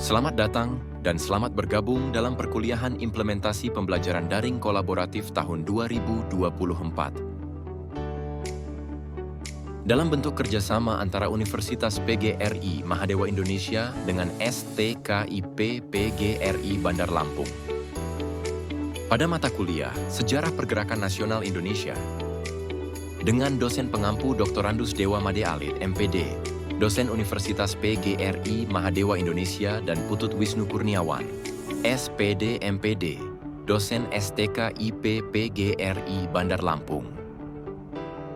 Selamat datang dan selamat bergabung dalam perkuliahan implementasi pembelajaran daring kolaboratif tahun 2024. Dalam bentuk kerjasama antara Universitas PGRI Mahadewa Indonesia dengan STKIP PGRI Bandar Lampung. Pada mata kuliah Sejarah Pergerakan Nasional Indonesia, dengan dosen pengampu Dr. Randus Dewa Made Alit, MPD, dosen Universitas PGRI Mahadewa Indonesia dan Putut Wisnu Kurniawan, SPD MPD, dosen STKIP PGRI Bandar Lampung.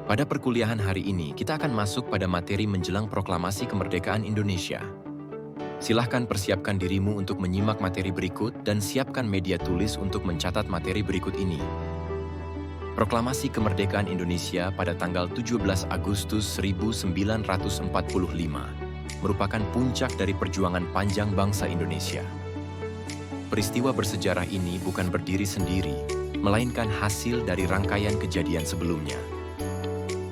Pada perkuliahan hari ini, kita akan masuk pada materi menjelang proklamasi kemerdekaan Indonesia. Silahkan persiapkan dirimu untuk menyimak materi berikut dan siapkan media tulis untuk mencatat materi berikut ini. Proklamasi Kemerdekaan Indonesia pada tanggal 17 Agustus 1945 merupakan puncak dari perjuangan panjang bangsa Indonesia. Peristiwa bersejarah ini bukan berdiri sendiri, melainkan hasil dari rangkaian kejadian sebelumnya.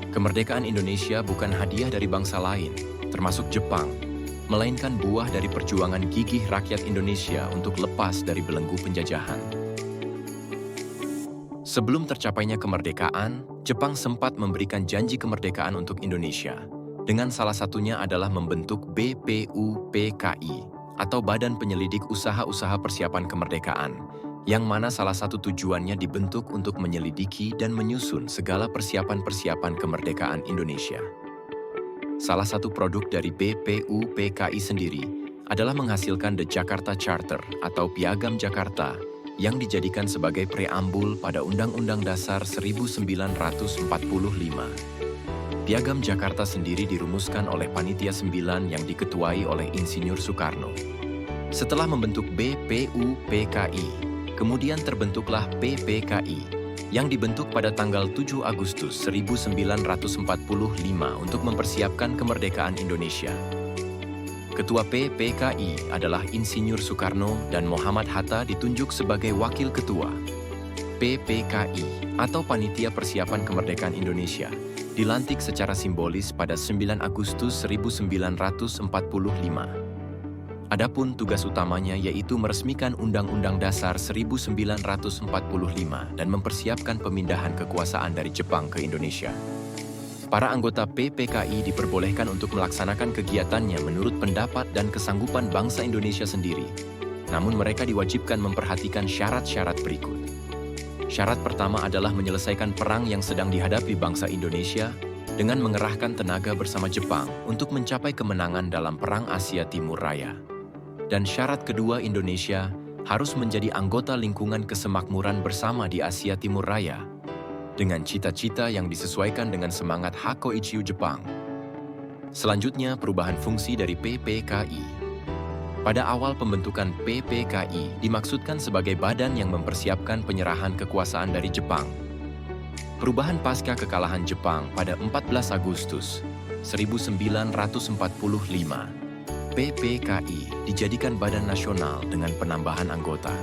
Kemerdekaan Indonesia bukan hadiah dari bangsa lain, termasuk Jepang, melainkan buah dari perjuangan gigih rakyat Indonesia untuk lepas dari belenggu penjajahan. Sebelum tercapainya kemerdekaan, Jepang sempat memberikan janji kemerdekaan untuk Indonesia, dengan salah satunya adalah membentuk BPUPKI, atau Badan Penyelidik Usaha-Usaha Persiapan Kemerdekaan, yang mana salah satu tujuannya dibentuk untuk menyelidiki dan menyusun segala persiapan-persiapan kemerdekaan Indonesia. Salah satu produk dari BPUPKI sendiri adalah menghasilkan The Jakarta Charter atau Piagam Jakarta yang dijadikan sebagai preambul pada Undang-Undang Dasar 1945. Piagam Jakarta sendiri dirumuskan oleh Panitia 9 yang diketuai oleh Insinyur Soekarno. Setelah membentuk BPUPKI, kemudian terbentuklah PPKI yang dibentuk pada tanggal 7 Agustus 1945 untuk mempersiapkan kemerdekaan Indonesia. Ketua PPKI adalah Insinyur Soekarno dan Muhammad Hatta ditunjuk sebagai Wakil Ketua. PPKI atau Panitia Persiapan Kemerdekaan Indonesia dilantik secara simbolis pada 9 Agustus 1945. Adapun tugas utamanya yaitu meresmikan Undang-Undang Dasar 1945 dan mempersiapkan pemindahan kekuasaan dari Jepang ke Indonesia. Para anggota PPKI diperbolehkan untuk melaksanakan kegiatannya menurut pendapat dan kesanggupan bangsa Indonesia sendiri. Namun mereka diwajibkan memperhatikan syarat-syarat berikut. Syarat pertama adalah menyelesaikan perang yang sedang dihadapi bangsa Indonesia dengan mengerahkan tenaga bersama Jepang untuk mencapai kemenangan dalam Perang Asia Timur Raya. Dan syarat kedua, Indonesia harus menjadi anggota lingkungan kesemakmuran bersama di Asia Timur Raya, dengan cita-cita yang disesuaikan dengan semangat Hakoichiu Jepang. Selanjutnya, perubahan fungsi dari PPKI. Pada awal pembentukan PPKI dimaksudkan sebagai badan yang mempersiapkan penyerahan kekuasaan dari Jepang. Perubahan pasca kekalahan Jepang pada 14 Agustus 1945, PPKI dijadikan badan nasional dengan penambahan anggota.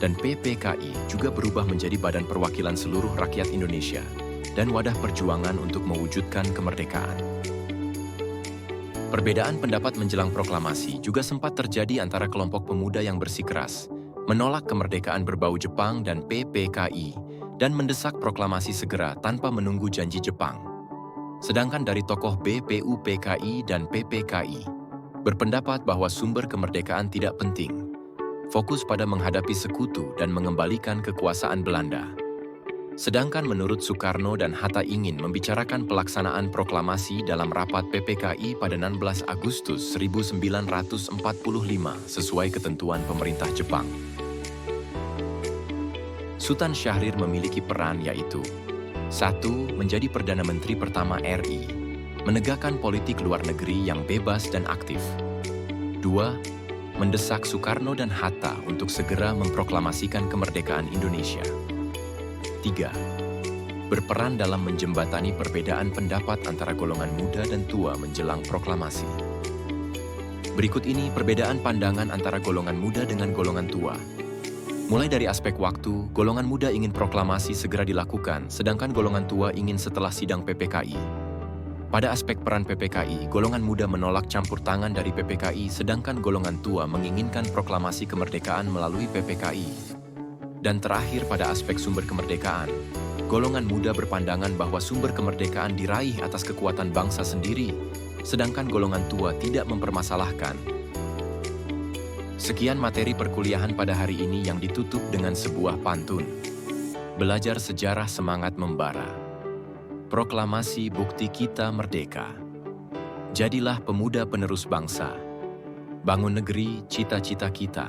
Dan PPKI juga berubah menjadi Badan Perwakilan Seluruh Rakyat Indonesia dan wadah perjuangan untuk mewujudkan kemerdekaan. Perbedaan pendapat menjelang proklamasi juga sempat terjadi antara kelompok pemuda yang bersikeras, menolak kemerdekaan berbau Jepang dan PPKI, dan mendesak proklamasi segera tanpa menunggu janji Jepang. Sedangkan dari tokoh BPUPKI dan PPKI, berpendapat bahwa sumber kemerdekaan tidak penting, fokus pada menghadapi sekutu dan mengembalikan kekuasaan Belanda. Sedangkan menurut Soekarno dan Hatta ingin membicarakan pelaksanaan proklamasi dalam rapat PPKI pada 16 Agustus 1945 sesuai ketentuan pemerintah Jepang. Sultan Syahrir memiliki peran yaitu 1. Menjadi Perdana Menteri pertama RI, menegakkan politik luar negeri yang bebas dan aktif. 2. Mendesak Soekarno dan Hatta untuk segera memproklamasikan kemerdekaan Indonesia. 3. Berperan dalam menjembatani perbedaan pendapat antara golongan muda dan tua menjelang proklamasi. Berikut ini perbedaan pandangan antara golongan muda dengan golongan tua. Mulai dari aspek waktu, golongan muda ingin proklamasi segera dilakukan, sedangkan golongan tua ingin setelah sidang PPKI. Pada aspek peran PPKI, golongan muda menolak campur tangan dari PPKI, sedangkan golongan tua menginginkan proklamasi kemerdekaan melalui PPKI. Dan terakhir pada aspek sumber kemerdekaan, golongan muda berpandangan bahwa sumber kemerdekaan diraih atas kekuatan bangsa sendiri, sedangkan golongan tua tidak mempermasalahkan. Sekian materi perkuliahan pada hari ini yang ditutup dengan sebuah pantun. Belajar sejarah semangat membara. Proklamasi bukti kita merdeka. Jadilah pemuda penerus bangsa. Bangun negeri cita-cita kita.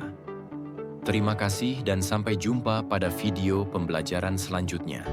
Terima kasih dan sampai jumpa pada video pembelajaran selanjutnya.